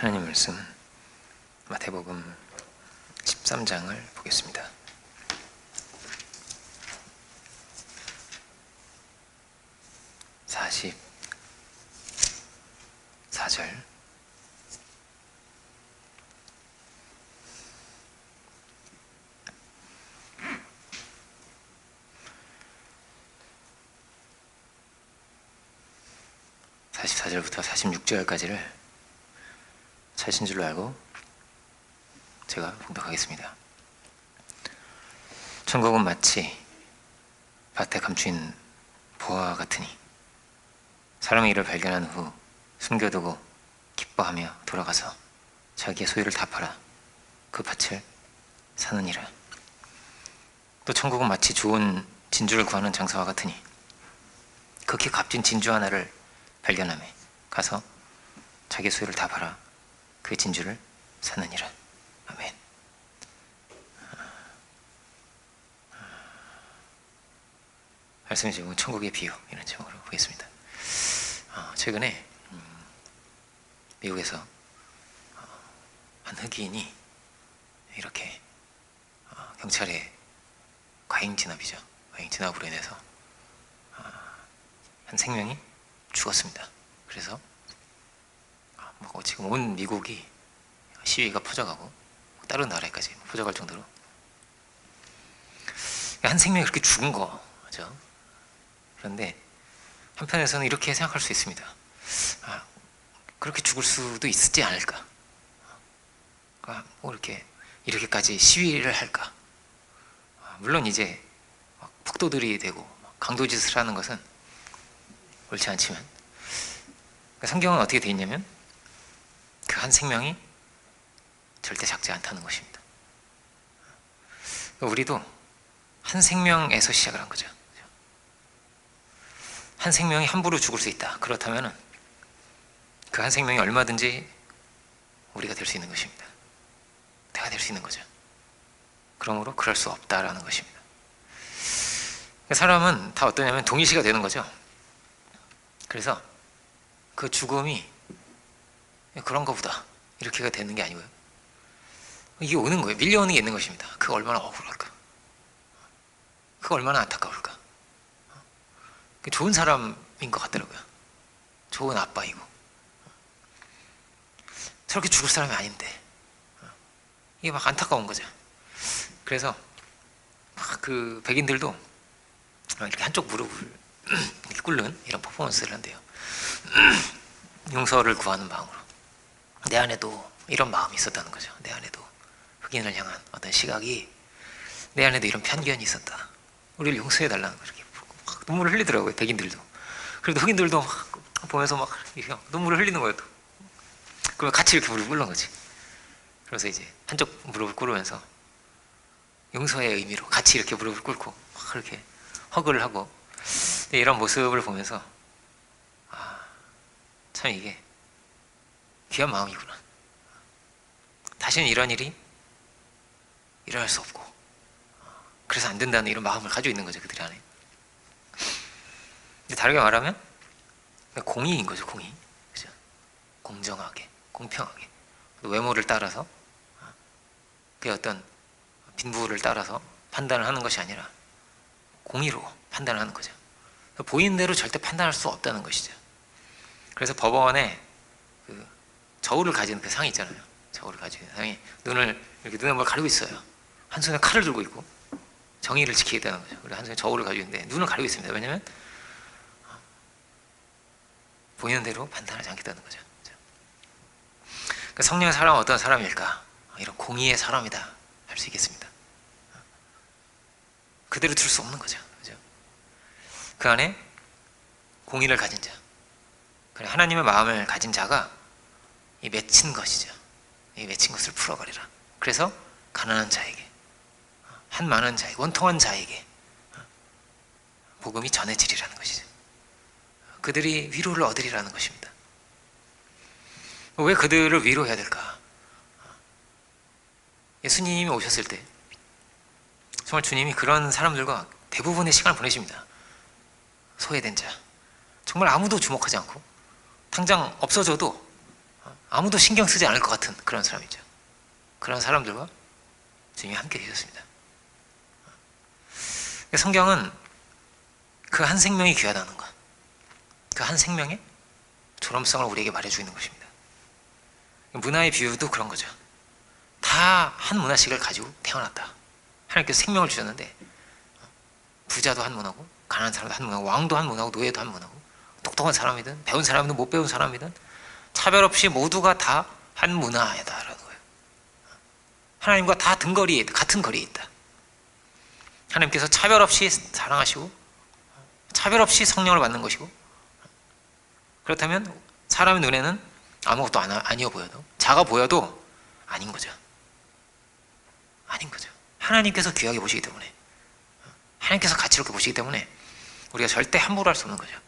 하나님 말씀 마태복음 13장을 보겠습니다. 44절 부터 46절까지를 찾으신 줄로 알고 제가 봉독하겠습니다. 천국은 마치 밭에 감추인 보화와 같으니 사람이 이를 발견한 후 숨겨두고 기뻐하며 돌아가서 자기의 소유를 다 팔아 그 밭을 사느니라. 또 천국은 마치 좋은 진주를 구하는 장사와 같으니 극히 값진 진주 하나를 발견하며 가서 자기의 소유를 다 팔아 그 진주를 사느니라. 아멘. 말씀의 제목은 천국의 비유, 이런 제목으로 보겠습니다. 최근에 미국에서 한 흑인이 이렇게 경찰의 과잉 진압으로 인해서 한 생명이 죽었습니다. 그래서 지금 온 미국이 시위가 퍼져가고 다른 나라에까지 퍼져갈 정도로 한 생명이 그렇게 죽은 거죠. 그런데 한편에서는 이렇게 생각할 수 있습니다. 그렇게 죽을 수도 있지 않을까? 뭐 이렇게까지 시위를 할까? 물론 이제 폭도들이 되고 강도짓을 하는 것은 옳지 않지만 성경은 어떻게 되어 있냐면 그 한 생명이 절대 작지 않다는 것입니다. 우리도 한 생명에서 시작을 한 거죠. 한 생명이 함부로 죽을 수 있다. 그렇다면 그 한 생명이 얼마든지 우리가 될 수 있는 것입니다. 내가 될 수 있는 거죠. 그러므로 그럴 수 없다라는 것입니다. 사람은 다 어떠냐면 동일시가 되는 거죠. 그래서 그 죽음이 그런가 보다 이렇게가 되는 게 아니고요, 이게 오는 거예요. 밀려오는 게 있는 것입니다. 그거 얼마나 억울할까, 그거 얼마나 안타까울까. 좋은 사람인 것 같더라고요. 좋은 아빠이고 저렇게 죽을 사람이 아닌데 이게 막 안타까운 거죠. 그래서 그 백인들도 이렇게 한쪽 무릎을 이렇게 꿇는 이런 퍼포먼스를 한대요. 용서를 구하는 마음으로. 내 안에도 이런 마음이 있었다는 거죠. 내 안에도 흑인을 향한 어떤 시각이, 내 안에도 이런 편견이 있었다. 우리를 용서해달라는 거죠. 막 눈물을 흘리더라고요, 백인들도. 그래도 흑인들도 막 보면서 막 눈물을 흘리는 거예요. 그러면 같이 이렇게 무릎을 꿇는 거지. 그래서 이제 한쪽 무릎을 꿇으면서 용서의 의미로 같이 이렇게 무릎을 꿇고 막 그렇게 허그를 하고, 이런 모습을 보면서 참 이게 귀한 마음이구나. 다시는 이런 일이 일어날 수 없고, 그래서 안 된다는 이런 마음을 가지고 있는 거죠, 그들 안에. 근데 다르게 말하면 공의인 거죠, 공의. 그죠? 공정하게, 공평하게, 외모를 따라서, 그 어떤 빈부를 따라서 판단을 하는 것이 아니라 공의로 판단을 하는 거죠. 보이는 대로 절대 판단할 수 없다는 것이죠. 그래서 법원에 그 저울을 가진 그 상이 있잖아요. 저울을 가진 상이 눈을 이렇게 눈에 뭘 가리고 있어요. 한 손에 칼을 들고 있고 정의를 지키겠다는 거죠. 그리고 한 손에 저울을 가지고 있는데 눈을 가리고 있습니다. 왜냐하면 보이는 대로 판단하지 않겠다는 거죠. 그러니까 성령의 사람은 어떤 사람일까? 이런 공의의 사람이다 할 수 있겠습니다. 그대로 둘 수 없는 거죠. 그죠? 그 안에 공의를 가진 자, 하나님의 마음을 가진 자가 이 맺힌 것이죠. 이 맺힌 것을 풀어버리라. 그래서 가난한 자에게, 한 많은 자에게, 원통한 자에게 복음이 전해지리라는 것이죠. 그들이 위로를 얻으리라는 것입니다. 왜 그들을 위로해야 될까? 예수님이 오셨을 때 정말 주님이 그런 사람들과 대부분의 시간을 보내십니다. 소외된 자, 정말 아무도 주목하지 않고 당장 없어져도 아무도 신경 쓰지 않을 것 같은 그런 사람이죠. 그런 사람들과 주님이 함께 계셨습니다. 성경은 그 한 생명이 귀하다는 것, 그 한 생명의 존엄성을 우리에게 말해주고 있는 것입니다. 문화의 비유도 그런 거죠. 다 한 문화씩을 가지고 태어났다. 하나님께서 생명을 주셨는데 부자도 한 문화고 가난한 사람도 한 문화고 왕도 한 문화고 노예도 한 문화고 똑똑한 사람이든 배운 사람이든 못 배운 사람이든 차별 없이 모두가 다 한 문화이다라는 거예요. 하나님과 다 등거리에 같은 거리에 있다. 하나님께서 차별 없이 사랑하시고 차별 없이 성령을 받는 것이고, 그렇다면 사람의 눈에는 아무것도 아니어 보여도, 작아 보여도 아닌 거죠. 아닌 거죠. 하나님께서 귀하게 보시기 때문에, 하나님께서 가치롭게 보시기 때문에 우리가 절대 함부로 할 수 없는 거죠.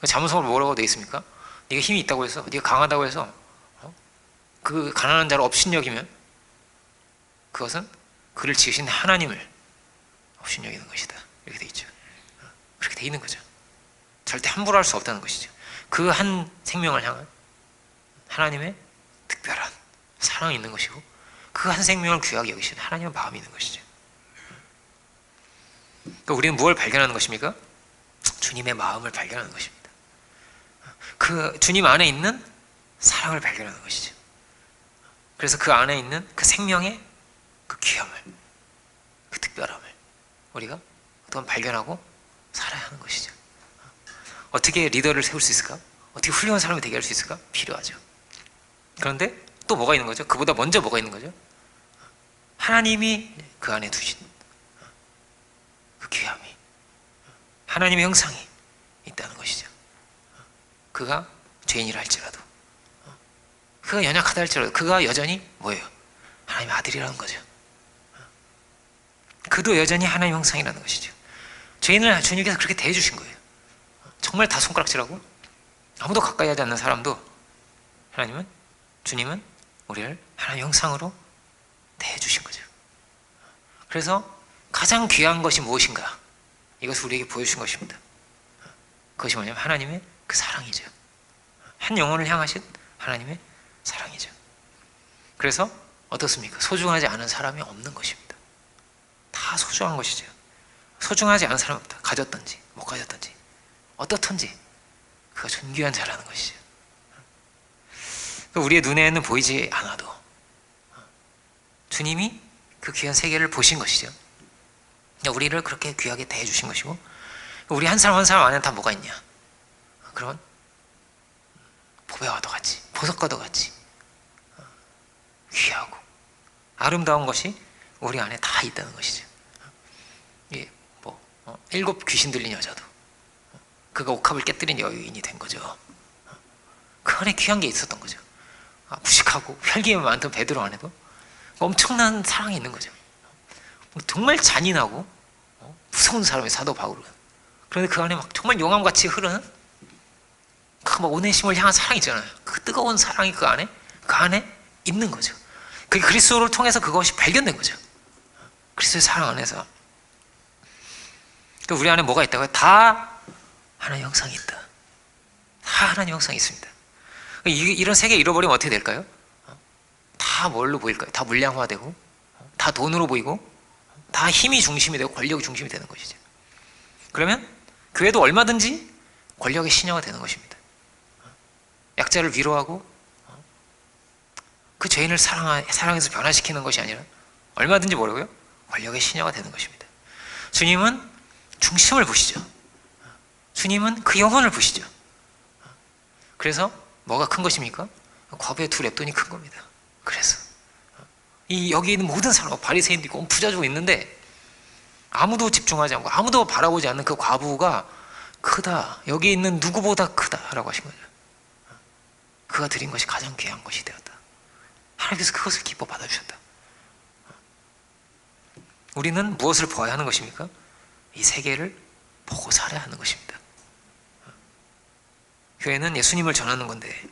잠언서가 뭐라고 되어 있습니까? 네가 힘이 있다고 해서, 네가 강하다고 해서 그 가난한 자를 업신여기면 그것은 그를 지으신 하나님을 업신여기는 것이다. 이렇게 되어 있죠. 그렇게 되어 있는 거죠. 절대 함부로 할 수 없다는 것이죠. 그 한 생명을 향한 하나님의 특별한 사랑이 있는 것이고, 그 한 생명을 귀하게 여기시는 하나님의 마음이 있는 것이죠. 그러니까 우리는 무엇을 발견하는 것입니까? 주님의 마음을 발견하는 것입니다. 그 주님 안에 있는 사랑을 발견하는 것이죠. 그래서 그 안에 있는 그 생명의 그 귀함을, 그 특별함을 우리가 또한 발견하고 살아야 하는 것이죠. 어떻게 리더를 세울 수 있을까? 어떻게 훌륭한 사람이 되게 할 수 있을까? 필요하죠. 그런데 또 뭐가 있는 거죠? 그보다 먼저 뭐가 있는 거죠? 하나님이 그 안에 두신 그 귀함이, 하나님의 형상이 있다는 것이죠. 그가 죄인이라 할지라도, 그가 연약하다 할지라도 그가 여전히 뭐예요? 하나님의 아들이라는 거죠. 그도 여전히 하나님의 형상이라는 것이죠. 죄인을 주님께서 그렇게 대해주신 거예요. 정말 다 손가락질하고 아무도 가까이 하지 않는 사람도 주님은 우리를 하나님의 형상으로 대해주신 거죠. 그래서 가장 귀한 것이 무엇인가? 이것을 우리에게 보여주신 것입니다. 그것이 뭐냐면 하나님의 그 사랑이죠. 한 영혼을 향하신 하나님의 사랑이죠. 그래서 어떻습니까? 소중하지 않은 사람이 없는 것입니다. 다 소중한 것이죠. 소중하지 않은 사람 없다. 가졌든지 못 가졌든지 어떻든지 그가 존귀한 자라는 것이죠. 우리의 눈에는 보이지 않아도 주님이 그 귀한 세계를 보신 것이죠. 우리를 그렇게 귀하게 대해주신 것이고, 우리 한 사람 한 사람 안에 다 뭐가 있냐? 그런 보배와도 같이, 보석과도 같이 귀하고 아름다운 것이 우리 안에 다 있다는 것이죠. 예, 7 귀신 들린 여자도 그가 옥합을 깨뜨린 여인이 된 거죠. 그 안에 귀한 게 있었던 거죠. 무식하고 혈기에 많던 베드로 안에도 엄청난 사랑이 있는 거죠. 정말 잔인하고 무서운 사람이 사도 바울은, 그런데 그 안에 막 정말 용암같이 흐르는 그 막 오네시모를 향한 사랑이 있잖아요. 그 뜨거운 사랑이 그 안에 있는 거죠. 그 그리스도를 통해서 그것이 발견된 거죠. 그리스도의 사랑 안에서. 또 우리 안에 뭐가 있다고요? 다 하나님의 형상이 있다. 다 하나님의 형상이 있습니다. 이런 세계 잃어버리면 어떻게 될까요? 다 뭘로 보일까요? 다 물량화되고, 다 돈으로 보이고, 다 힘이 중심이 되고 권력이 중심이 되는 것이죠. 그러면 교회도 얼마든지 권력의 신여가 되는 것입니다. 약자를 위로하고 그 죄인을 사랑해서 변화시키는 것이 아니라 얼마든지 뭐라고요? 권력의 신여가 되는 것입니다. 주님은 중심을 보시죠. 주님은 그 영혼을 보시죠. 그래서 뭐가 큰 것입니까? 과부의 2 랩돈이 큰 겁니다. 그래서 여기 있는 모든 사람, 바리새인도 있고 부자주고 있는데 아무도 집중하지 않고 아무도 바라보지 않는 그 과부가 크다, 여기 있는 누구보다 크다라고 하신 거죠. 그가 드린 것이 가장 귀한 것이 되었다. 하나님께서 그것을 기뻐 받아주셨다. 우리는 무엇을 보아야 하는 것입니까? 이 세계를 보고 살아야 하는 것입니다. 교회는 예수님을 전하는 건데,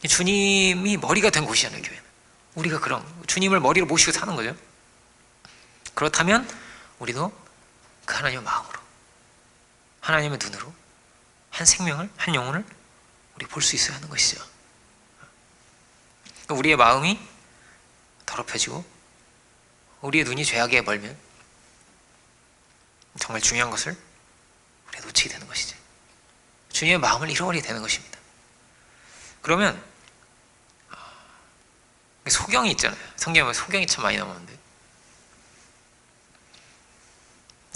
주님이 머리가 된 곳이잖아요. 교회는 우리가 그럼 주님을 머리로 모시고 사는 거죠. 그렇다면 우리도 그 하나님의 마음으로, 하나님의 눈으로 한 생명을, 한 영혼을 우리 볼 수 있어야 하는 것이죠. 우리의 마음이 더럽혀지고 우리의 눈이 죄악에 멀면 정말 중요한 것을 우리가 놓치게 되는 것이지. 주님의 마음을 잃어버리게 되는 것입니다. 그러면 소경이 있잖아요. 성경에 보면 소경이 참 많이 나오는데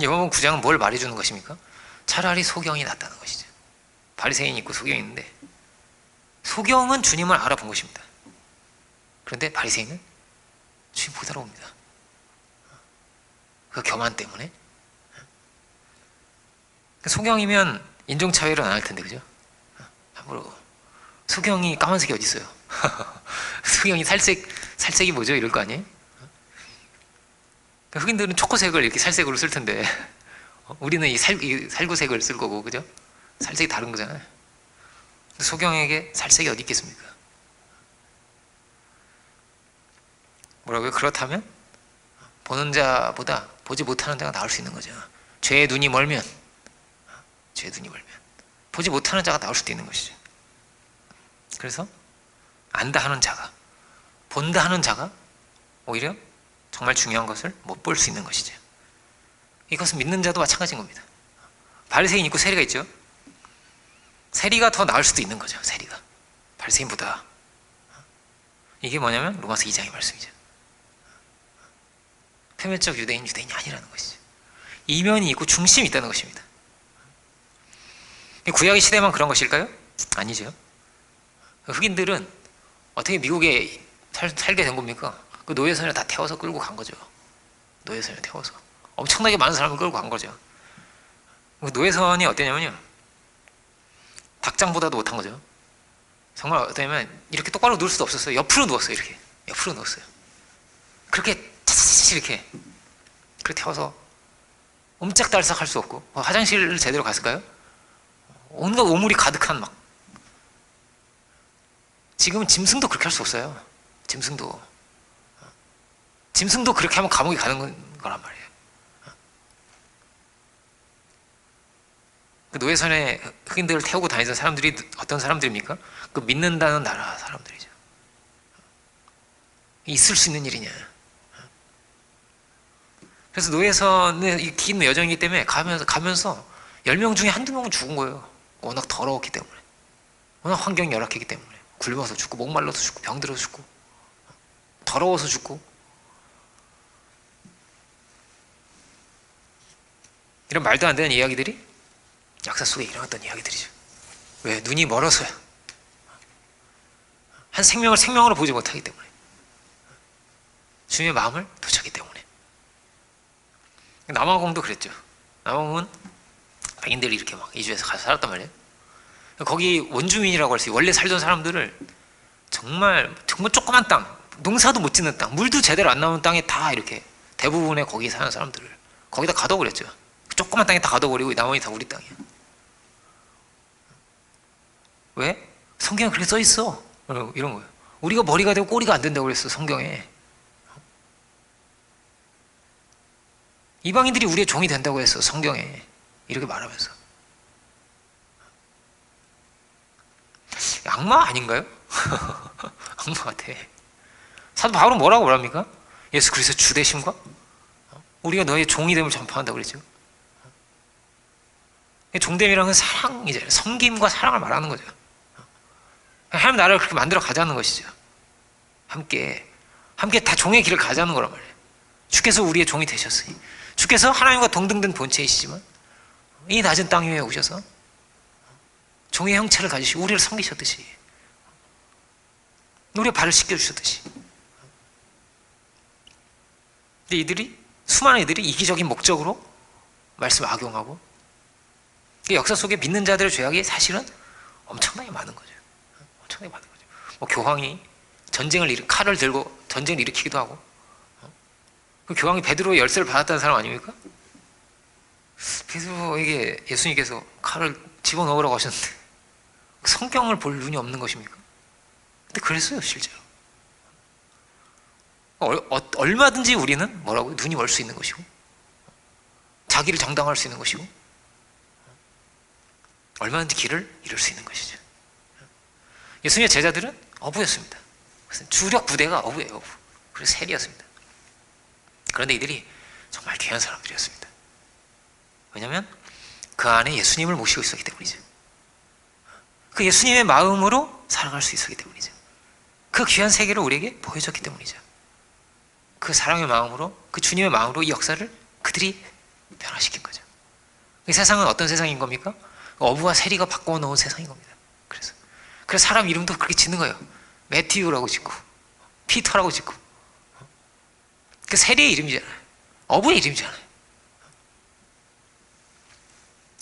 요한복음 9장은 뭘 말해주는 것입니까? 차라리 소경이 낫다는 것이죠. 바리새인이 있고 소경이 있는데 소경은 주님을 알아본 것입니다. 그런데 바리새인은 주님 못 알아봅니다. 그 교만 때문에. 소경이면 인종차별은 안 할 텐데, 그죠? 함부로 소경이 까만색이 어디 있어요? 소경이 살색이 뭐죠? 이럴 거 아니에요? 흑인들은 초코색을 이렇게 살색으로 쓸 텐데 우리는 이 살구색을 쓸 거고, 그죠? 살색이 다른 거잖아요. 소경에게 살색이 어디 있겠습니까? 뭐라고요? 그렇다면 보는 자보다 보지 못하는 자가 나올 수 있는 거죠. 죄의 눈이 멀면 보지 못하는 자가 나올 수도 있는 것이죠. 그래서 안다 하는 자가, 본다 하는 자가 오히려 정말 중요한 것을 못 볼 수 있는 것이죠. 이것은 믿는 자도 마찬가지인 겁니다. 바리새인 있고 세리가 있죠. 세리가 더 나을 수도 있는 거죠. 세리가 바리새인보다. 이게 뭐냐면 로마서 2장의 말씀이죠. 표면적 유대인이 아니라는 것이죠. 이면이 있고 중심이 있다는 것입니다. 구약의 시대만 그런 것일까요? 아니죠. 흑인들은 어떻게 미국에 살게 된 겁니까? 그 노예선을 다 태워서 끌고 간 거죠. 노예선을 태워서 엄청나게 많은 사람을 끌고 간 거죠. 그 노예선이 어땠냐면요, 닭장보다도 못한 거죠. 정말 어떠냐면 이렇게 똑바로 누울 수도 없었어요. 옆으로 누웠어요. 이렇게 옆으로 누웠어요. 그렇게 차차차차 이렇게 태워서 옴짝달싹 할 수 없고, 화장실을 제대로 갔을까요? 온갖 오물이 가득한 막. 지금은 짐승도 그렇게 할 수 없어요. 짐승도 그렇게 하면 감옥에 가는 거란 말이에요. 그 노예선에 흑인들을 태우고 다니던 사람들이 어떤 사람들입니까? 그 믿는다는 나라 사람들이죠. 있을 수 있는 일이냐. 그래서 노예선의 긴 여정이기 때문에 가면서 10명 중에 한두 명은 죽은 거예요. 워낙 더러웠기 때문에, 워낙 환경이 열악했기 때문에. 굶어서 죽고, 목말라서 죽고, 병들어서 죽고, 더러워서 죽고. 이런 말도 안 되는 이야기들이 역사 속에 일어났던 이야기들이죠. 왜? 눈이 멀어서요. 한 생명을 생명으로 보지 못하기 때문에, 주님의 마음을 놓쳤기 때문에. 남아공도 그랬죠. 남아공은 백인들이 이렇게 막 이주해서 가서 살았단 말이에요. 거기 원주민이라고 할 수 있어요. 원래 살던 사람들을 정말 조그만 땅, 농사도 못 짓는 땅, 물도 제대로 안 나오는 땅에 다 이렇게 대부분의 거기 사는 사람들을 거기다 가둬버렸죠. 조그만 땅에 다 가둬버리고 나머지 다 우리 땅이야. 왜? 성경에 그렇게 써 있어. 이런 거예요. 우리가 머리가 되고 꼬리가 안 된다고 그랬어, 성경에. 이방인들이 우리의 종이 된다고 했어, 성경에. 이렇게 말하면서. 악마 아닌가요? 악마 같아. 사도 바울은 뭐라고 말합니까? 예수 그리스도 주 되심과 우리가 너의 종이 됨을 전파한다고 그랬죠. 종됨이라는 건 사랑이잖아요. 섬김과 사랑을 말하는 거죠. 하나님 나라를 그렇게 만들어 가자는 것이죠. 함께 다 종의 길을 가자는 거란 말이에요. 주께서 우리의 종이 되셨으니, 주께서 하나님과 동등된 본체이시지만 이 낮은 땅 위에 오셔서 종의 형체를 가지시고 우리를 섬기셨듯이, 우리의 발을 씻겨주셨듯이. 근데 수많은 이들이 이기적인 목적으로 말씀을 악용하고, 역사 속에 믿는 자들의 죄악이 사실은 엄청나게 많은 거죠. 엄청나게 많은 거죠. 교황이 칼을 들고 전쟁을 일으키기도 하고, 그 교황이 베드로의 열쇠를 받았다는 사람 아닙니까? 베드로에게 예수님께서 칼을 집어넣으라고 하셨는데 성경을 볼 눈이 없는 것입니까? 근데 그랬어요, 실제로. 얼마든지 우리는 뭐라고요? 눈이 멀 수 있는 것이고, 자기를 정당화할 수 있는 것이고, 얼마든지 길을 잃을 수 있는 것이죠. 예수님의 제자들은 어부였습니다. 주력 부대가 어부예요, 어부. 그래서 세리였습니다. 그런데 이들이 정말 귀한 사람들이었습니다. 왜냐하면 그 안에 예수님을 모시고 있었기 때문이죠. 그 예수님의 마음으로 살아갈 수 있었기 때문이죠. 그 귀한 세계를 우리에게 보여줬기 때문이죠. 그 사랑의 마음으로, 그 주님의 마음으로 이 역사를 그들이 변화시킨 거죠. 이 세상은 어떤 세상인 겁니까? 어부와 세리가 바꿔 놓은 세상인 겁니다. 그래서 사람 이름도 그렇게 짓는 거예요. 매튜라고 짓고 피터라고 짓고. 그 세리의 이름이잖아요. 어부의 이름이잖아요.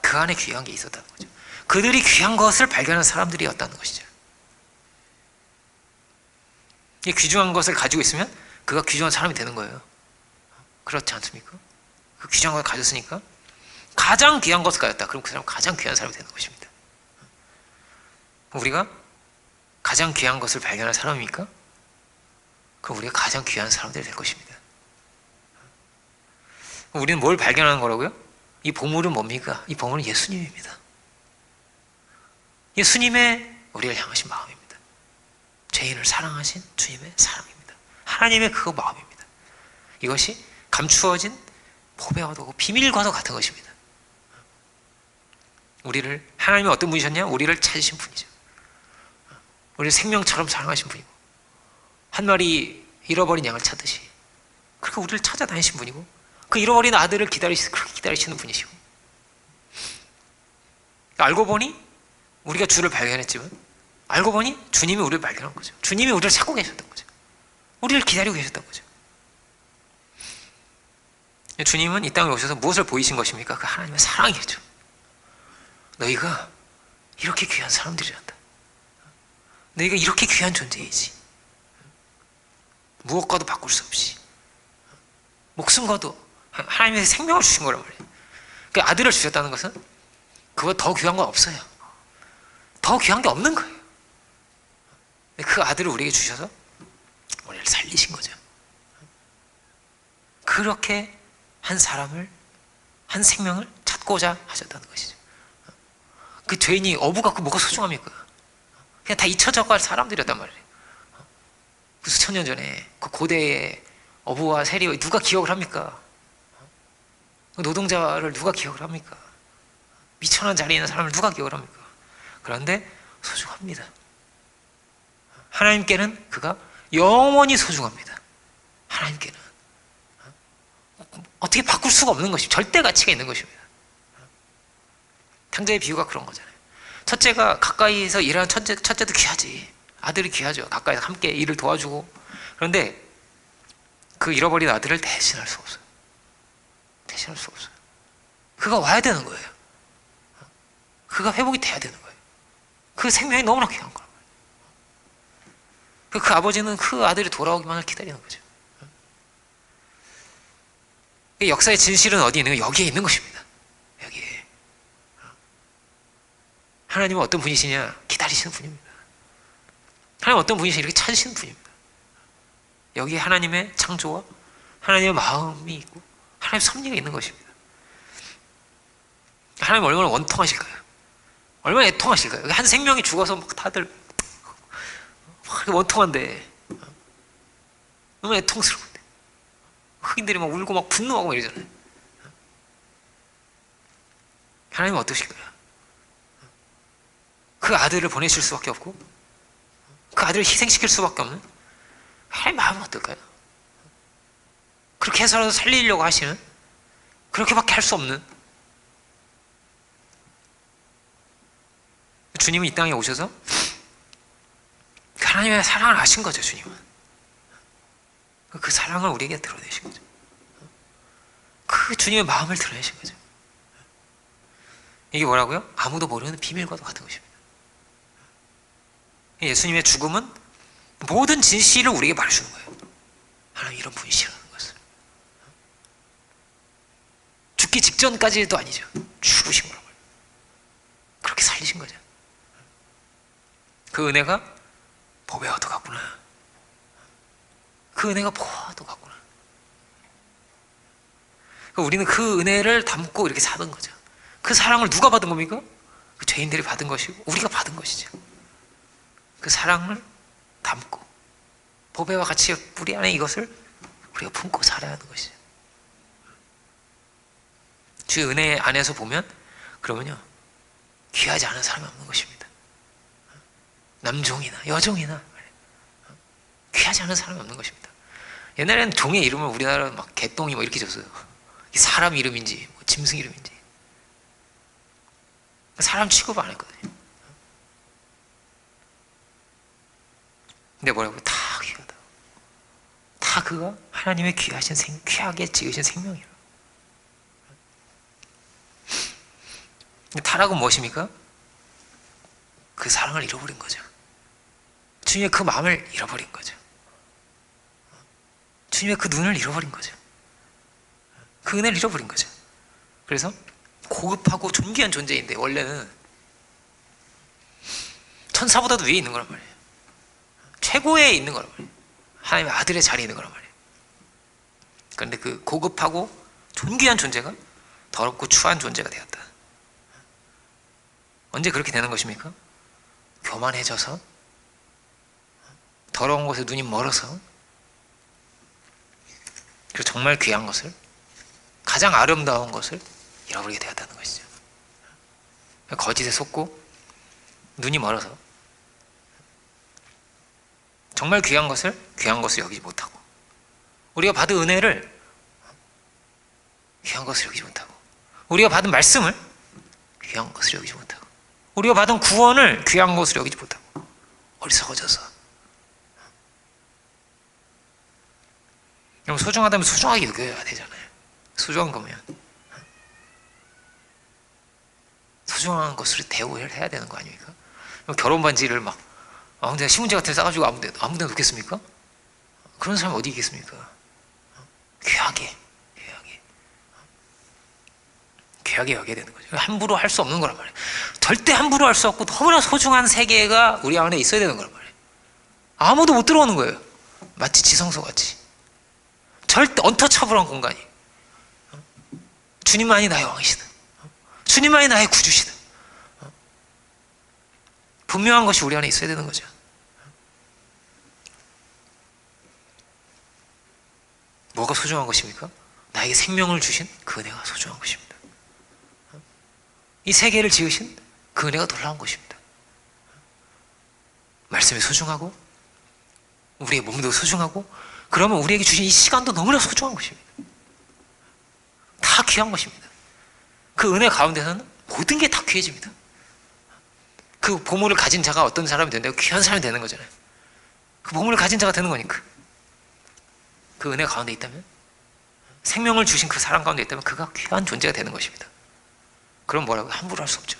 그 안에 귀한 게 있었다는 거죠. 그들이 귀한 것을 발견한 사람들이었다는 것이죠. 이 귀중한 것을 가지고 있으면 그가 귀중한 사람이 되는 거예요. 그렇지 않습니까? 그 귀중한 것을 가졌으니까 가장 귀한 것을 가졌다. 그럼 그 사람은 가장 귀한 사람이 되는 것입니다. 우리가 가장 귀한 것을 발견할 사람입니까? 그럼 우리가 가장 귀한 사람들이 될 것입니다. 우리는 뭘 발견하는 거라고요? 이 보물은 뭡니까? 이 보물은 예수님입니다. 예수님의 우리를 향하신 마음입니다. 죄인을 사랑하신 주님의 사랑입니다. 하나님의 그 마음입니다. 이것이 감추어진 보배와도 비밀과도 같은 것입니다. 우리를, 하나님이 어떤 분이셨냐? 우리를 찾으신 분이죠. 우리를 생명처럼 사랑하신 분이고, 한 마리 잃어버린 양을 찾듯이 그렇게 우리를 찾아다니신 분이고, 그 잃어버린 아들을 그렇게 기다리시는 분이시고, 알고 보니 우리가 주를 발견했지만 알고 보니 주님이 우리를 발견한 거죠. 주님이 우리를 찾고 계셨던 거죠. 우리를 기다리고 계셨던 거죠. 주님은 이 땅에 오셔서 무엇을 보이신 것입니까? 그 하나님의 사랑이죠. 너희가 이렇게 귀한 사람들이란다. 너희가 이렇게 귀한 존재이지. 무엇과도 바꿀 수 없이 목숨과도 하나님의 생명을 주신 거란 말이에요. 그 아들을 주셨다는 것은 그보다 더 귀한 건 없어요. 더 귀한 게 없는 거예요. 그 아들을 우리에게 주셔서 우리를 살리신 거죠. 그렇게 한 사람을, 한 생명을 찾고자 하셨다는 것이죠. 그 죄인이 어부 갖고 뭐가 소중합니까? 그냥 다 잊혀져 갈 사람들이었단 말이에요. 그 수천 년 전에 그 고대의 어부와 세리와 누가 기억을 합니까? 노동자를 누가 기억을 합니까? 미천한 자리에 있는 사람을 누가 기억을 합니까? 그런데 소중합니다. 하나님께는 그가 영원히 소중합니다. 하나님께는 어떻게 바꿀 수가 없는 것입니다. 절대 가치가 있는 것입니다. 탕자의 비유가 그런 거잖아요. 첫째가 가까이에서 일하는 첫째도 귀하지. 아들이 귀하죠. 가까이서 함께 일을 도와주고. 그런데 그 잃어버린 아들을 대신할 수 없어요. 대신할 수 없어요. 그가 와야 되는 거예요. 그가 회복이 돼야 되는 거예요. 그 생명이 너무나 귀한 거예요. 그 아버지는 그 아들이 돌아오기만을 기다리는 거죠. 역사의 진실은 어디 있는 거예요? 여기에 있는 것입니다. 여기에. 하나님은 어떤 분이시냐? 기다리시는 분입니다. 하나님은 어떤 분이시냐? 이렇게 찾으시는 분입니다. 여기에 하나님의 창조와 하나님의 마음이 있고 하나님의 섭리가 있는 것입니다. 하나님 얼마나 원통하실까요? 얼마나 애통하실까요? 한 생명이 죽어서 막 다들 원통한데 너무 애통스러운데 흑인들이 막 울고 막 분노하고 막 이러잖아요. 하나님은 어떠실까요? 그 아들을 보내실 수밖에 없고 그 아들을 희생시킬 수밖에 없는 하나님의 마음은 어떨까요? 그렇게 해서라도 살리려고 하시는, 그렇게밖에 할 수 없는 주님은 이 땅에 오셔서 하나님의 사랑을 아신 거죠. 주님은 그 사랑을 우리에게 드러내신 거죠. 그 주님의 마음을 드러내신 거죠. 이게 뭐라고요? 아무도 모르는 비밀과도 같은 것입니다. 예수님의 죽음은 모든 진실을 우리에게 말해주는 거예요. 하나님 이런 분이시라는 것을. 죽기 직전까지도 아니죠. 죽으신 거라고요. 그렇게 살리신 거죠. 그 은혜가 보배와도 같구나. 그 은혜가 보화와도 같구나. 우리는 그 은혜를 담고 이렇게 사는 거죠. 그 사랑을 누가 받은 겁니까? 그 죄인들이 받은 것이고 우리가 받은 것이죠. 그 사랑을 담고 보배와 같이 우리 안에 이것을 우리가 품고 살아야 하는 것이죠. 주의 은혜 안에서 보면 그러면요 귀하지 않은 사람이 없는 것입니다. 남종이나 여종이나 귀하지 않은 사람이 없는 것입니다. 옛날에는 종의 이름을 우리나라는 막 개똥이 뭐 이렇게 줬어요. 사람 이름인지 뭐 짐승 이름인지 사람 취급 안 했거든요. 근데 뭐라고? 다 귀하다. 다 그가 하나님의 귀하신 귀하게 지으신 생명이라. 타락은 무엇입니까? 그 사랑을 잃어버린 거죠. 주님의 그 마음을 잃어버린 거죠. 주님의 그 눈을 잃어버린 거죠. 그 은혜를 잃어버린 거죠. 그래서 고급하고 존귀한 존재인데 원래는 천사보다도 위에 있는 거란 말이에요. 최고에 있는 거란 말이에요. 하나님의 아들의 자리에 있는 거란 말이에요. 그런데 그 고급하고 존귀한 존재가 더럽고 추한 존재가 되었다. 언제 그렇게 되는 것입니까? 교만해져서 더러운 곳에 눈이 멀어서 그리고 정말 귀한 것을 가장 아름다운 것을 잃어버리게 되었다는 것이죠. 거짓에 속고 눈이 멀어서 정말 귀한 것을 여기지 못하고 우리가 받은 은혜를 귀한 것을 여기지 못하고 우리가 받은 말씀을 귀한 것을 여기지 못하고 우리가 받은 구원을 귀한 것을 여기지 못하고 어리석어져서 그럼 소중하다면 소중하게 여겨야 되잖아요. 소중한 거면 소중한 것으로 대우를 해야 되는 거 아닙니까? 결혼 반지를 막 내가 신문지 같은 데 싸가지고 아무 데 놓겠습니까? 그런 사람이 어디 있겠습니까? 귀하게 여겨야 되는 거죠. 함부로 할 수 없는 거란 말이에요. 절대 함부로 할 수 없고 너무나 소중한 세계가 우리 안에 있어야 되는 거란 말이에요. 아무도 못 들어오는 거예요. 마치 지성소 같이. 절대 언터처블한 공간이. 주님만이 나의 왕이시다. 주님만이 나의 구주시다. 분명한 것이 우리 안에 있어야 되는 거죠. 뭐가 소중한 것입니까? 나에게 생명을 주신 그 은혜가 소중한 것입니다. 이 세계를 지으신 그 은혜가 놀라운 것입니다. 말씀이 소중하고 우리의 몸도 소중하고 그러면 우리에게 주신 이 시간도 너무나 소중한 것입니다. 다 귀한 것입니다. 그 은혜 가운데서는 모든 게 다 귀해집니다. 그 보물을 가진 자가 어떤 사람이 된다고 귀한 사람이 되는 거잖아요. 그 보물을 가진 자가 되는 거니까. 그 은혜 가운데 있다면 생명을 주신 그 사람 가운데 있다면 그가 귀한 존재가 되는 것입니다. 그럼 뭐라고? 함부로 할 수 없죠.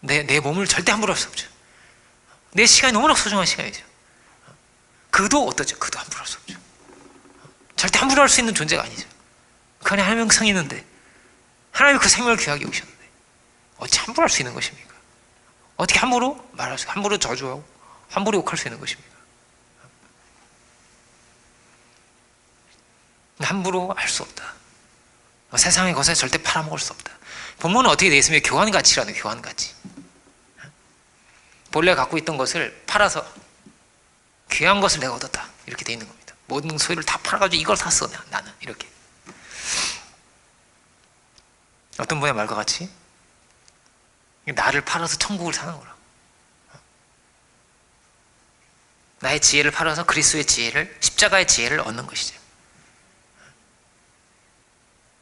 내 몸을 절대 함부로 할 수 없죠. 내 시간이 너무나 소중한 시간이죠. 그도 어떠죠? 그도 함부로 할 수 없죠. 절대 함부로 할 수 있는 존재가 아니죠. 그 안에 하나님의 성이 있는데 하나님이 그 생명을 귀하게 여기셨는데 어찌 함부로 할 수 있는 것입니까? 어떻게 함부로 말할 수, 함부로 저주하고 함부로 욕할 수 있는 것입니까? 함부로 할 수 없다. 세상의 것에 절대 팔아먹을 수 없다. 본문은 어떻게 되어 있으면 교환가치라는 교환가치. 본래 갖고 있던 것을 팔아서 귀한 것을 내가 얻었다. 이렇게 되어 있는 겁니다. 모든 소유를 다 팔아가지고 이걸 샀어 나는 이렇게. 어떤 분의 말과 같이 나를 팔아서 천국을 사는 거라. 나의 지혜를 팔아서 그리스도의 지혜를 십자가의 지혜를 얻는 것이죠.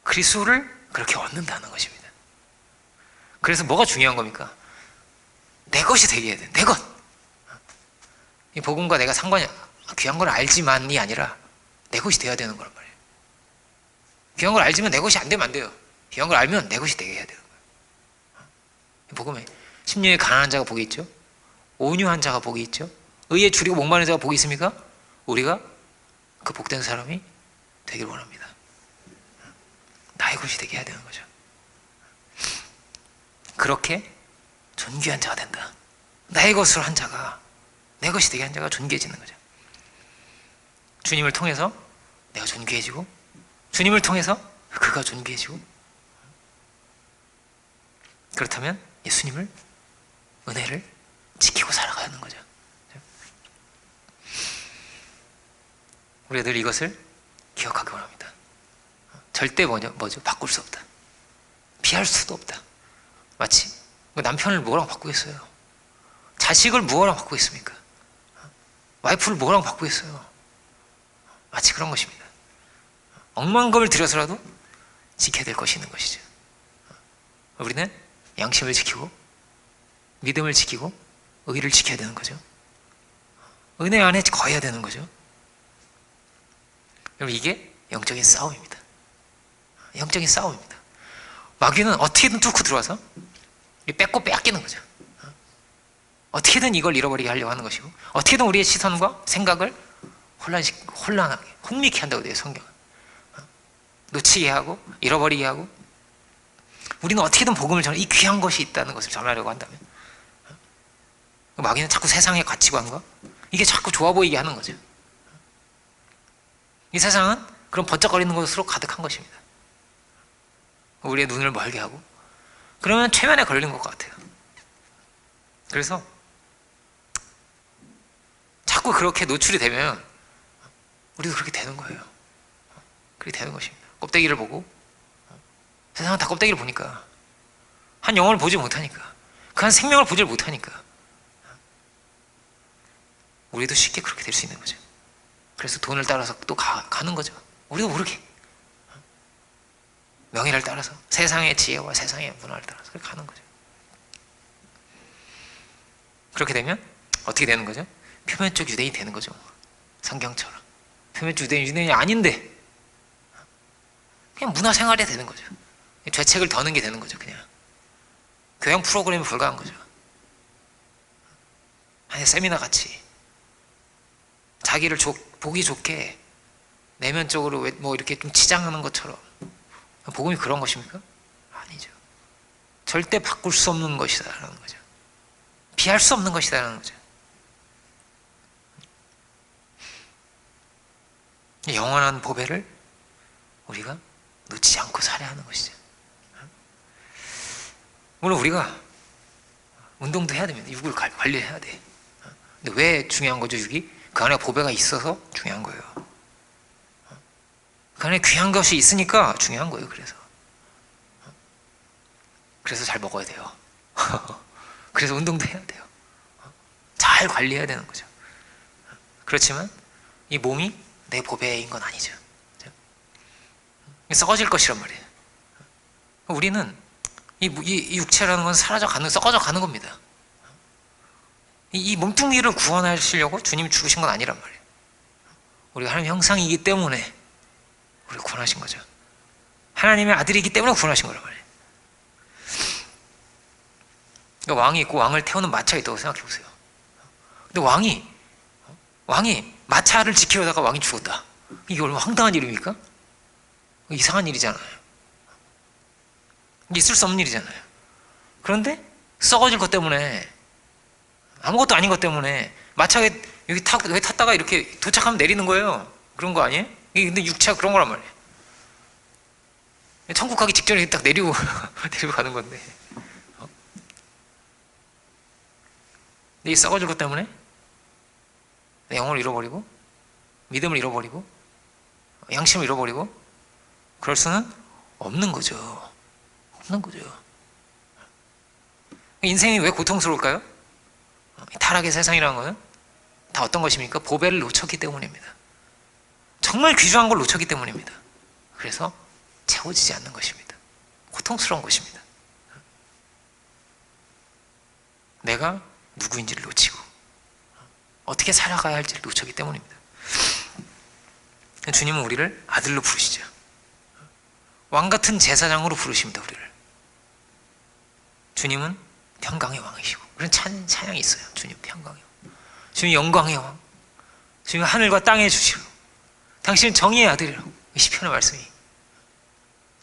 그리스도를 그렇게 얻는다는 것입니다. 그래서 뭐가 중요한 겁니까? 내 것이 되게 해야 돼. 내 것. 이 복음과 내가 상관이 귀한 걸 알지만이 아니라 내 것이 되어야 되는 거란 말이에요. 귀한 걸 알지만 내 것이 안 되면 안 돼요. 귀한 걸 알면 내 것이 되게 해야 되는 거예요. 복음에 심령이 가난한 자가 복이 있죠. 온유한 자가 복이 있죠. 의에 줄이고 목마른 자가 복이 있습니까? 우리가 그 복된 사람이 되길 원합니다. 나의 것이 되게 해야 되는 거죠. 그렇게 존귀한 자가 된다. 나의 것으로 한 자가, 내 것이 되게 한 자가 존귀해지는 거죠. 주님을 통해서 내가 존귀해지고 주님을 통해서 그가 존귀해지고 그렇다면 예수님을 은혜를 지키고 살아가는 거죠. 우리가 늘 이것을 기억하기 원합니다. 절대 뭐죠? 바꿀 수 없다. 피할 수도 없다. 마치 남편을 뭐랑 바꾸겠어요? 자식을 뭐랑 바꾸겠습니까? 와이프를 뭐랑 바꾸겠어요? 마치 그런 것입니다. 억만금을 들여서라도 지켜야 될 것이 있는 것이죠. 우리는 양심을 지키고 믿음을 지키고 의를 지켜야 되는 거죠. 은혜 안에 거해야 되는 거죠. 여러분, 이게 영적인 싸움입니다. 영적인 싸움입니다. 마귀는 어떻게든 뚫고 들어와서 뺏고 빼앗기는 거죠. 어떻게든 이걸 잃어버리게 하려고 하는 것이고, 어떻게든 우리의 시선과 생각을 혼란하게, 혼미케 한다고 돼요, 성경은. 놓치게 하고 잃어버리게 하고, 우리는 어떻게든 복음을 전해, 이 귀한 것이 있다는 것을 전하려고 한다면, 마귀는 자꾸 세상의 가치관과 이게 자꾸 좋아 보이게 하는 거죠. 이 세상은 그런 번쩍거리는 것으로 가득한 것입니다. 우리의 눈을 멀게 하고, 그러면 최면에 걸린 것 같아요. 그래서 자꾸 그렇게 노출이 되면 우리도 그렇게 되는 거예요. 그렇게 되는 것입니다. 껍데기를 보고, 세상은 다 껍데기를 보니까, 한 영혼을 보지 못하니까, 그 한 생명을 보지 못하니까 우리도 쉽게 그렇게 될 수 있는 거죠. 그래서 돈을 따라서 또 가는 거죠. 우리도 모르게 명예를 따라서, 세상의 지혜와 세상의 문화를 따라서 가는 거죠. 그렇게 되면 어떻게 되는 거죠? 표면적 유대인이 되는 거죠. 성경처럼 표면적 유대인이 아닌데 그냥 문화생활이 되는 거죠. 죄책을 더는 게 되는 거죠. 그냥 교양 프로그램에 불과한 거죠. 아니, 세미나 같이 자기를 보기 좋게 내면적으로 뭐 이렇게 좀 치장하는 것처럼. 복음이 그런 것입니까? 아니죠. 절대 바꿀 수 없는 것이다라는 거죠. 피할 수 없는 것이다라는 거죠. 영원한 보배를 우리가 놓치지 않고 살아야 하는 것이죠. 물론 우리가 운동도 해야 됩니다. 육을 관리해야 돼. 근데 왜 중요한 거죠? 육이? 그 안에 보배가 있어서 중요한 거예요. 그 안에 귀한 것이 있으니까 중요한 거예요. 그래서 잘 먹어야 돼요. 그래서 운동도 해야 돼요. 잘 관리해야 되는 거죠. 그렇지만 이 몸이 내 보배인 건 아니죠. 썩어질 것이란 말이에요. 우리는 이 육체라는 건 썩어져 가는 겁니다. 이 몸뚱이를 구원하시려고 주님이 죽으신 건 아니란 말이에요. 우리가 하나님의 형상이기 때문에 우리를 구원하신 거죠. 하나님의 아들이기 때문에 구원하신 거란 말이에요. 그러니까 왕이 있고 왕을 태우는 마차가 있다고 생각해 보세요. 근데 왕이 마차를 지키려다가 왕이 죽었다. 이게 얼마나 황당한 일입니까? 이상한 일이잖아요. 있을 수 없는 일이잖아요. 그런데 썩어질 것 때문에, 아무것도 아닌 것 때문에 마차에 여기 탔다가 이렇게 도착하면 내리는 거예요. 그런 거 아니에요? 근데 육체가 그런 거란 말이에요. 천국 가기 직전에 딱 내리고 가는 건데. 근데 이 썩어질 것 때문에 내 영혼을 잃어버리고, 믿음을 잃어버리고, 양심을 잃어버리고, 그럴 수는 없는 거죠. 없는 거죠. 인생이 왜 고통스러울까요? 타락의 세상이라는 것은 다 어떤 것입니까? 보배를 놓쳤기 때문입니다. 정말 귀중한 걸 놓쳤기 때문입니다. 그래서 채워지지 않는 것입니다. 고통스러운 것입니다. 내가 누구인지를 놓치고 어떻게 살아가야 할지를 놓쳤기 때문입니다. 주님은 우리를 아들로 부르시죠. 왕같은 제사장으로 부르십니다. 우리를. 주님은 평강의 왕이시고, 그런 찬양이 있어요. 주님 평강의 왕, 주님 영광의 왕, 주님 하늘과 땅의 주시고, 당신은 정의의 아들이라고. 시편의 말씀이,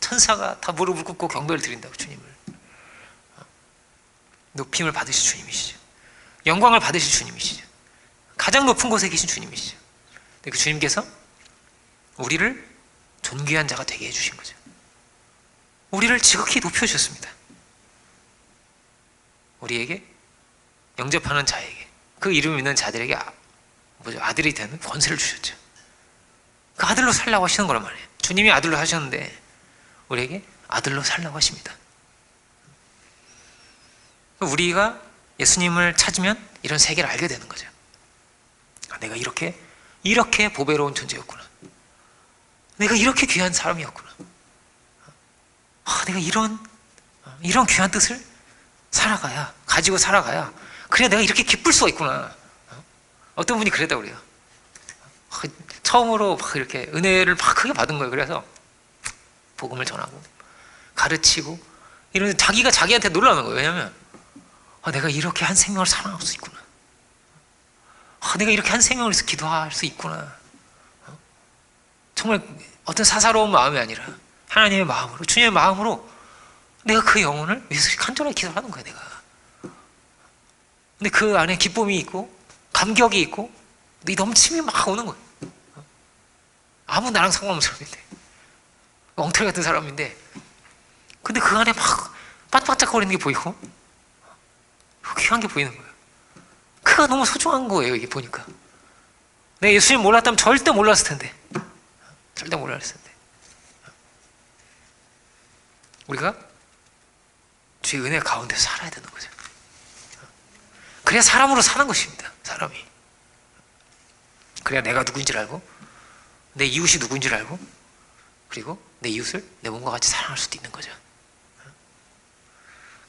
천사가 다 무릎을 꿇고 경배를 드린다고. 주님을 높임을 받으실 주님이시죠. 영광을 받으실 주님이시죠. 가장 높은 곳에 계신 주님이시죠. 근데 그 주님께서 우리를 존귀한 자가 되게 해주신 거죠. 우리를 지극히 높여주셨습니다. 우리에게 영접하는 자에게, 그 이름 있는 자들에게 아들이 되는 권세를 주셨죠. 그 아들로 살라고 하시는 거란 말이에요. 주님이 아들로 하셨는데 우리에게 아들로 살라고 하십니다. 우리가 예수님을 찾으면 이런 세계를 알게 되는 거죠. 내가 이렇게 보배로운 존재였구나. 내가 이렇게 귀한 사람이었구나. 내가 이런 귀한 뜻을 가지고 살아가야 그래야 내가 이렇게 기쁠 수가 있구나. 어떤 분이 그랬다고 그래요. 처음으로 막 이렇게 은혜를 막 크게 받은 거예요. 그래서 복음을 전하고 가르치고 이러면 자기가 자기한테 놀라는 거예요. 왜냐하면 내가 이렇게 한 생명을 사랑할 수 있구나. 내가 이렇게 한 생명을 위해서 기도할 수 있구나. 정말 어떤 사사로운 마음이 아니라 하나님의 마음으로, 주님의 마음으로 내가 그 영혼을 위해서 간절하게 기도하는 거야, 내가. 근데 그 안에 기쁨이 있고 감격이 있고 이 넘침이 막 오는 거예요. 아무 나랑 상관없는 사람인데, 엉터리 같은 사람인데, 근데 그 안에 막 반짝반짝거리는 게 보이고 귀한 게 보이는 거예요. 그가 너무 소중한 거예요. 이게 보니까 내가 예수님 몰랐다면 절대 몰랐을 텐데, 절대 몰랐을 텐데. 우리가 주의 은혜 가운데 살아야 되는 거죠. 그래야 사람으로 사는 것입니다. 사람이. 그래야 내가 누구인지를 알고, 내 이웃이 누구인지를 알고, 그리고 내 이웃을 내 몸과 같이 사랑할 수도 있는 거죠.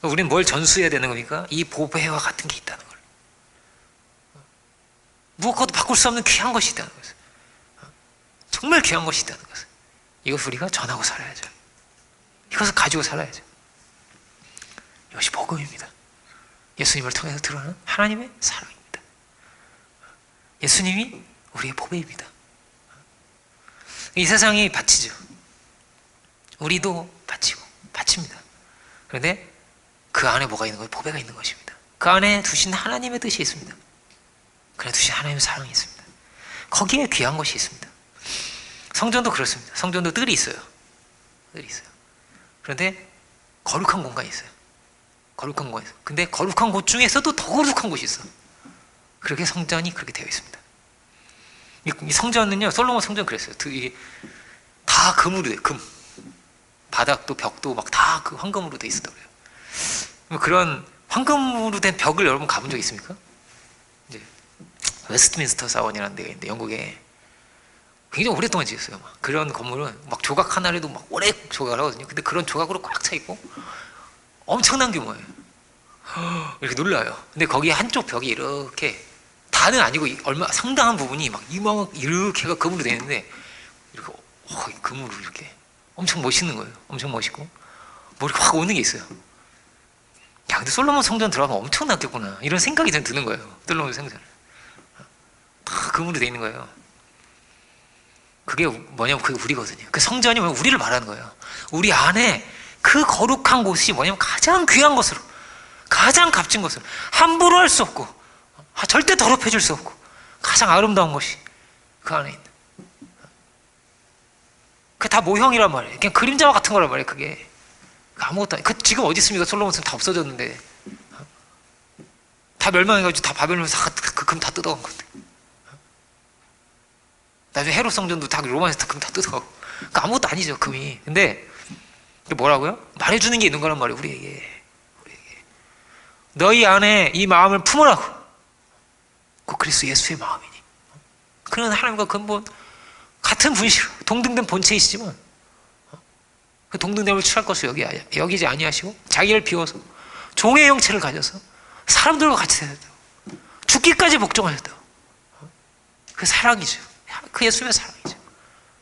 우리는 뭘 전수해야 되는 겁니까? 이 보배와 같은 게 있다는 걸. 무엇과도 바꿀 수 없는 귀한 것이 있다는 것을. 정말 귀한 것이 있다는 것을. 이것을 우리가 전하고 살아야죠. 이것을 가지고 살아야죠. 이것이 복음입니다. 예수님을 통해서 드러나는 하나님의 사랑입니다. 예수님이 우리의 보배입니다. 이 세상이 바치죠. 우리도 바칩니다. 그런데 그 안에 뭐가 있는 거예요? 보배가 있는 것입니다. 그 안에 두신 하나님의 뜻이 있습니다. 그 안에 두신 하나님의 사랑이 있습니다. 거기에 귀한 것이 있습니다. 성전도 그렇습니다. 성전도 뜰이 있어요. 그런데 거룩한 공간이 있어요. 거룩한 공간이 있어요. 근데 거룩한 곳 중에서도 더 거룩한 곳이 있어. 그렇게 성전이 그렇게 되어 있습니다. 이 성전은요, 솔로몬 성전 그랬어요. 이게 다 금으로 돼요. 금. 바닥도 벽도 막 다 그 황금으로 돼 있었다고 그래요. 그런 황금으로 된 벽을 여러분 가본 적 있습니까? 이제 웨스트민스터 사원이라는 데가 있는데 영국에 굉장히 오랫동안 지었어요. 막 그런 건물은 막 조각 하나라도 막 오래 조각을 하거든요. 근데 그런 조각으로 꽉 차 있고 엄청난 규모예요. 이렇게 놀라요. 근데 거기 한쪽 벽이 이렇게 다는 아니고 얼마 상당한 부분이 막 이렇게가 금으로 되어 있는데 이렇게 금으로 이렇게 엄청 멋있는 거예요. 엄청 멋있고 뭐 이렇게 확 오는 게 있어요. 야, 근데 솔로몬 성전 들어가면 엄청났겠구나 이런 생각이 드는 거예요. 솔로몬 성전 다 금으로 되어 있는 거예요. 그게 뭐냐면 그게 우리거든요. 그 성전이 우리를 말하는 거예요. 우리 안에 그 거룩한 곳이 뭐냐면 가장 귀한 것으로, 가장 값진 것으로, 함부로 할 수 없고 절대 더럽혀질 수 없고 가장 아름다운 것이 그 안에 있는, 그게 다 모형이란 말이에요. 그냥 그림자와 같은 거란 말이에요. 그게 아무것도 아니에요. 지금 어디 있습니까? 솔로몬은 다 없어졌는데, 다 멸망해가지고 다 바벨론에서 그 금 다 뜯어간 건데, 나중에 헤롯 성전도 다 로마에서 금 다 뜯어가고, 아무것도 아니죠, 금이. 근데 뭐라고요? 말해주는 게 있는 거란 말이에요. 우리에게 너희 안에 이 마음을 품으라고. 그 그리스도 예수의 마음이니. 그는 하나님과 근본 같은 분이시로 동등된 본체이시지만 그 동등됨을 취할 것을 여기지 아니하시고 자기를 비워서 종의 형체를 가져서 사람들과 같이 되셨다. 죽기까지 복종하셨다. 그 사랑이죠. 그 예수의 사랑이죠.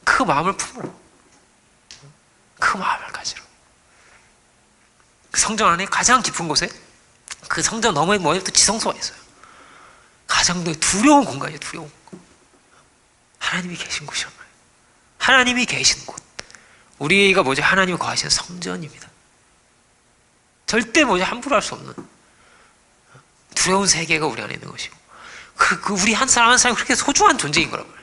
그 마음을 품으라고. 그 마음을 가지라고. 그 성전 안에 가장 깊은 곳에, 그 성전 너머에 뭐냐면 또 지성소가 있어요. 가장 두려운 공간이에요. 두려운 공간. 하나님이 계신 곳이란 말이에요. 하나님이 계신 곳. 우리가 뭐죠? 하나님이 거하시는 성전입니다. 절대 뭐죠? 함부로 할 수 없는 두려운 세계가 우리 안에 있는 것이고, 그 우리 한 사람 한 사람이 그렇게 소중한 존재인 거란 말이에요.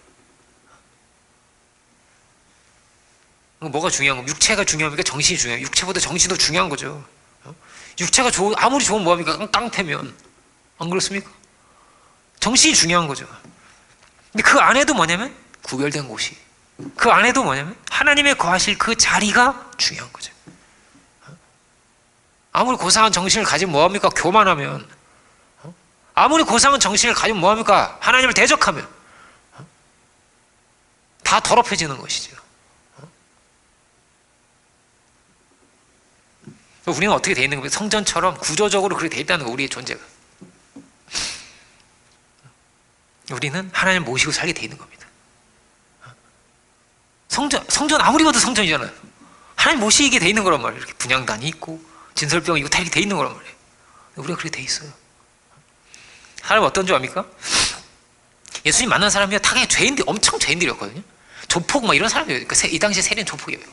뭐가 중요한 겁니까? 육체가 중요합니까? 정신이 중요해요? 육체보다 정신이 더 중요한 거죠. 육체가 아무리 좋으면 뭐합니까? 깡패면. 안 그렇습니까? 정신이 중요한 거죠. 근데 그 안에도 뭐냐면 구별된 곳이 그 안에도 뭐냐면 하나님의 거하실 그 자리가 중요한 거죠. 아무리 고상한 정신을 가지면 뭐합니까? 교만하면. 아무리 고상한 정신을 가지면 뭐합니까? 하나님을 대적하면. 다 더럽혀지는 것이죠. 우리는 어떻게 돼 있는 겁니까? 성전처럼 구조적으로 그렇게 돼 있다는 거, 우리의 존재가. 우리는 하나님을 모시고 살게 돼 있는 겁니다. 성전 아무리 봐도 성전이잖아요. 하나님 모시게 돼 있는 거란 말이에요. 이렇게 분향단이 있고 진설병이 있고 다 이렇게 돼 있는 거란 말이에요. 우리가 그렇게 돼 있어요. 하나님 어떤 줄 압니까? 예수님 만난 사람이 다 그냥 죄인들, 엄청 죄인들이었거든요. 조폭 막 이런 사람이에요. 그러니까 이 당시에 세리는 조폭이에요.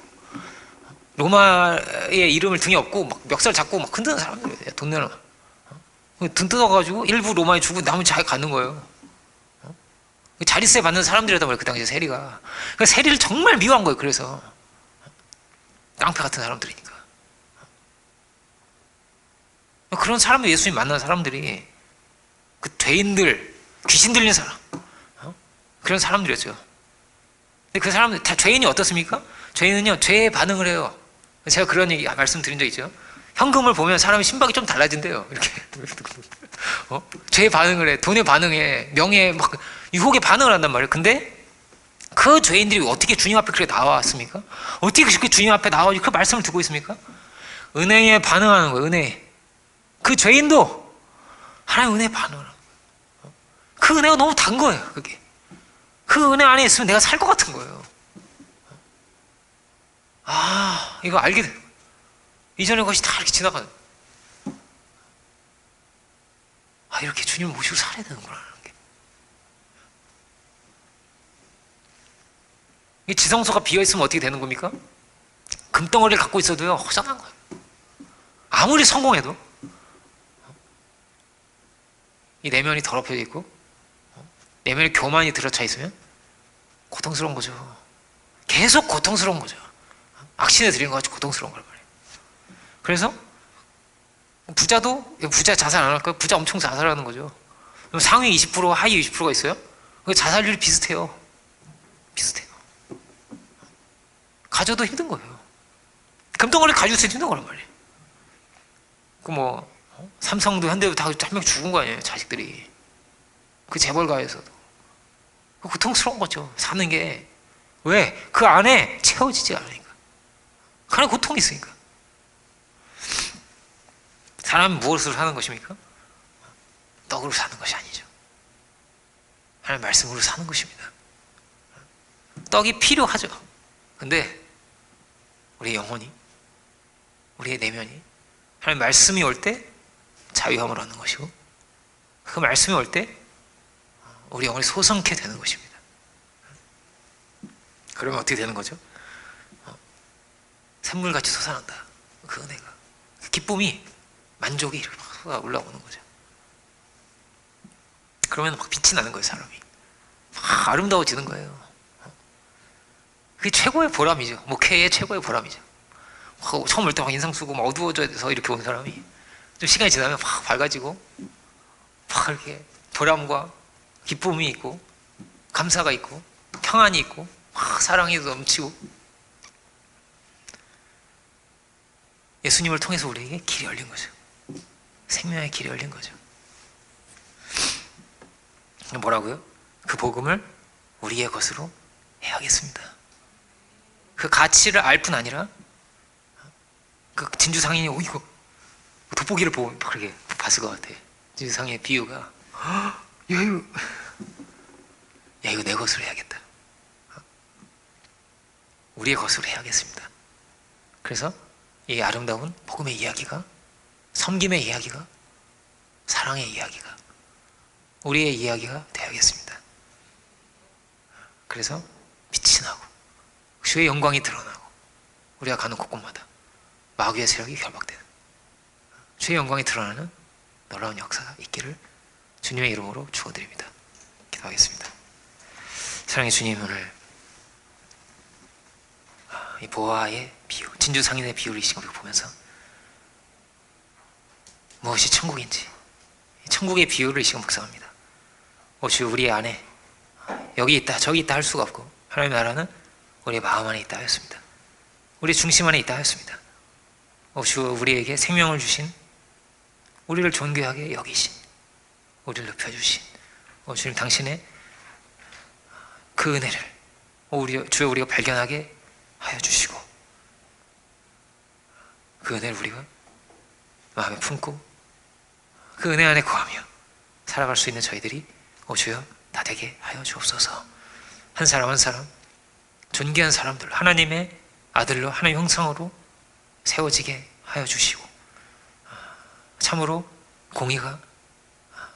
로마의 이름을 등에 업고 막 멱살 잡고 막 흔드는 사람들이에요. 돈 내놔. 돈 뜯어가지고 일부 로마에 주고 나머지 자기가 갖는 거예요. 자릿세 받는 사람들이었단 말이에요. 그 당시에 세리가. 그러니까 세리를 정말 미워한 거예요. 그래서 깡패 같은 사람들이니까. 그런 사람들, 예수님 만난 사람들이 그 죄인들, 귀신 들린 사람, 그런 사람들이었죠. 근데 그 사람들 다 죄인이 어떻습니까? 죄인은요 죄에 반응을 해요. 제가 그런 얘기 말씀드린 적 있죠. 현금을 보면 사람의 심박이 좀 달라진대요. 이렇게 죄에 반응을 해, 돈에 반응해, 명예에 막 유혹에 반응을 한단 말이에요. 근데 그 죄인들이 어떻게 주님 앞에 그렇게 나왔습니까? 어떻게 그렇게 주님 앞에 나와서 그 말씀을 듣고 있습니까? 은혜에 반응하는 거예요. 은혜. 그 죄인도 하나님 은혜에 반응을 하는 거예요. 그 은혜가 너무 단 거예요. 그게. 그 은혜 안에 있으면 내가 살 것 같은 거예요. 아, 이거 알게 돼. 이전의 것이 다 이렇게 지나가는. 아, 이렇게 주님을 모시고 살아야 되는구나. 이 지성소가 비어있으면 어떻게 되는 겁니까? 금덩어리를 갖고 있어도요, 허전한 거예요. 아무리 성공해도. 이 내면이 더럽혀져 있고, 내면에 교만이 들어차 있으면 고통스러운 거죠. 계속 고통스러운 거죠. 악신에 들인 것 같이 고통스러운 걸 말이에요. 그래서 부자 자살 안 할까요? 부자 엄청 자살하는 거죠. 상위 20%, 하위 20%가 있어요. 자살률이 비슷해요. 비슷해요. 가져도 힘든 거예요. 금덩어리 가지고 있어도 힘든 거란 말이에요. 삼성도 현대도 다 한 명 죽은 거 아니에요, 자식들이. 그 재벌가에서도. 고통스러운 거죠. 사는 게. 왜? 그 안에 채워지지 않으니까. 그 안에 고통이 있으니까. 사람은 무엇으로 사는 것입니까? 떡으로 사는 것이 아니죠. 하나님 말씀으로 사는 것입니다. 떡이 필요하죠. 근데 우리의 영혼이, 우리의 내면이 하나님 말씀이 올 때 자유함을 얻는 것이고, 그 말씀이 올 때 우리 영혼이 소성케 되는 것입니다. 그러면 어떻게 되는 거죠? 샘물같이 솟아난다. 그 은혜가, 그 기쁨이, 만족이 이렇게 막 쏟아 올라오는 거죠. 그러면 막 빛이 나는 거예요. 사람이 막 아름다워지는 거예요. 그게 최고의 보람이죠. 목회의 최고의 보람이죠. 처음 올 때 막 인상 쓰고 막 어두워져서 이렇게 온 사람이 좀 시간이 지나면 막 밝아지고, 막 이렇게 보람과 기쁨이 있고, 감사가 있고, 평안이 있고, 막 사랑이 넘치고. 예수님을 통해서 우리에게 길이 열린 거죠. 생명의 길이 열린 거죠. 뭐라고요? 그 복음을 우리의 것으로 해야겠습니다. 그 가치를 알 뿐 아니라, 그 진주상인이 이거 돋보기를 보고 그렇게 봤을 것 같아. 진주상인의 비유가, 야 이거 내 것으로 해야겠다. 우리의 것으로 해야겠습니다. 그래서 이 아름다운 복음의 이야기가, 섬김의 이야기가, 사랑의 이야기가 우리의 이야기가 되어야겠습니다. 그래서 빛이 나고 주의 영광이 드러나고 우리가 가는 곳곳마다 마귀의 세력이 결박되는, 주의 영광이 드러나는 놀라운 역사가 있기를 주님의 이름으로 축원드립니다. 기도하겠습니다. 사랑의 주님, 오늘 이 보아의 비유, 진주상인의 비유를 이 시간 우리가 보면서 무엇이 천국인지, 천국의 비유를 이 시간 묵상합니다. 주여, 우리 안에 여기 있다 저기 있다 할 수가 없고, 하나님의 나라는 우리의 마음 안에 있다 하였습니다. 우리 중심 안에 있다 하였습니다. 주 우리에게 생명을 주신, 우리를 존귀하게 여기신, 우리를 높여주신 주님, 당신의 그 은혜를 주여 우리가 발견하게 하여 주시고, 그 은혜를 우리가 마음에 품고 그 은혜 안에 거하며 살아갈 수 있는 저희들이 주여 다 되게 하여 주옵소서. 한 사람 한 사람 존귀한 사람들, 하나님의 아들로 하나님의 형상으로 세워지게 하여 주시고, 참으로 공의가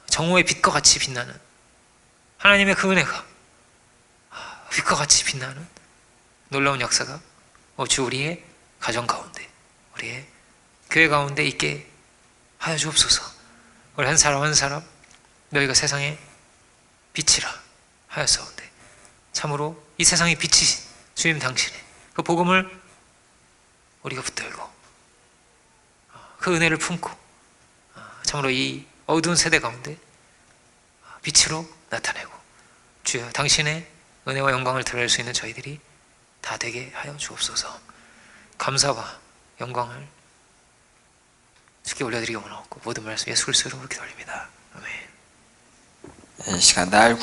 정오의 빛과 같이 빛나는 하나님의 그 은혜가 빛과 같이 빛나는 놀라운 역사가 주 우리의 가정 가운데, 우리의 교회 가운데 있게 하여 주옵소서. 우리 한 사람 한 사람 너희가 세상의 빛이라 하였사온데, 참으로 이 세상의 빛이신 주님 당신의 그 복음을 우리가 붙들고 그 은혜를 품고 참으로 이 어두운 세대 가운데 빛으로 나타내고 주여 당신의 은혜와 영광을 드러낼 수 있는 저희들이 다 되게 하여 주옵소서. 감사와 영광을 주께 올려드리기 원하옵고 모든 말씀 예수 그리스도로 기도드립니다. 아멘. 이 시간 날